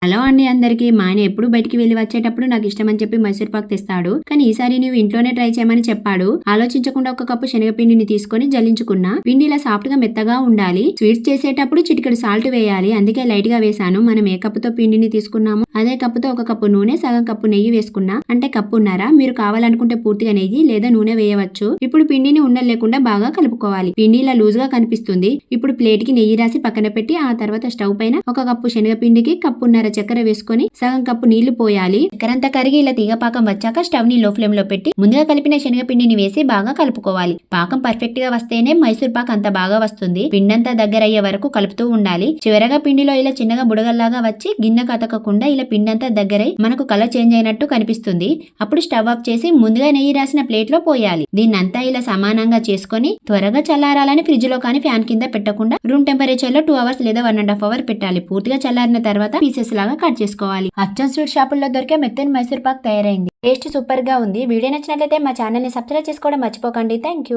Hello అండి అందరికి. మా ఆయన ఎప్పుడు బయటికి వెళ్లి వచ్చేటప్పుడు నాకు ఇష్టమని చెప్పి మైసూర్ పాక్ తెస్తాడు. కానీ ఈసారి నువ్వు ఇంట్లోనే ట్రై చేయమని చెప్పాడు. ఆలోచించకుండా ఒక కప్పు శనగపిండిని తీసుకొని జల్లించుకున్నా. పిండి ఇలా సాఫ్ట్ గా మెత్తగా ఉండాలి. స్వీట్స్ చేసేటప్పుడు చిటికెడు సాల్ట్ వేయాలి. అందుకే లైట్ గా వేసాను. మనం ఏ కప్పుతో పిండిని తీసుకున్నామో అదే కప్పుతో ఒక కప్పు నూనె, సగం కప్పు నెయ్యి వేసుకున్నా. అంటే కప్పున్నర. మీరు కావాలనుకుంటే పూర్తిగా నెయ్యి లేదా నూనె వేయవచ్చు. ఇప్పుడు పిండిని ఉండలు లేకుండా బాగా కలుపుకోవాలి. పిండి ఇలా లూజ్ గా కనిపిస్తుంది. ఇప్పుడు ప్లేట్ కి నెయ్యి రాసి పక్కన పెట్టి ఆ తర్వాత స్టవ్ పైన ఒక కప్పు శనగపిండికి కప్పున్నర చక్కెర వేసుకొని సగం కప్పు నీళ్లు పోయాలి. చక్కెరంతా కరిగి ఇలా తీగ పాకం వచ్చాక స్టవ్ ని లో ఫ్లేమ్ లో పెట్టి ముందుగా కలిపిన శనగపిండిని వేసి బాగా కలుపుకోవాలి. పాకం పర్ఫెక్ట్ గా వస్తేనే మైసూర్ పాక్ అంత బాగా వస్తుంది. పిండంతా దగ్గర అయ్యే వరకు కలుపుతూ ఉండాలి. చివరగా పిండిలో ఇలా చిన్నగా బుడగల్లాగా వచ్చి గిన్నె కతకకుండా ఇలా పిండంతా దగ్గరై మనకు కలర్ చేంజ్ అయినట్టు కనిపిస్తుంది. అప్పుడు స్టవ్ ఆఫ్ చేసి ముందుగా నెయ్యి రాసిన ప్లేట్ లో పోయాలి. దీన్నంతా ఇలా సమానంగా చేసుకొని త్వరగా చల్లారాలని ఫ్రిడ్జ్ లో కానీ ఫ్యాన్ కింద పెట్టకుండా రూమ్ టెంపరేచర్ లో 2 అవర్స్ లేదా 1.5 అవర్ పెట్టాలి. పూర్తిగా చల్లారిన తర్వాత పీసెస్ లాగా కట్ చేసుకోవాలి. అచ్చం స్వీట్ షాపుల్లో దొరికే మెత్తని మైసూర్ పాక్ తయారైంది. టేస్ట్ సూపర్ గా ఉంది. వీడియో నచ్చినట్లయితే మా ఛానల్ ని సబ్స్క్రైబ్ చేసుకోవడం మర్చిపోకండి. Thank you.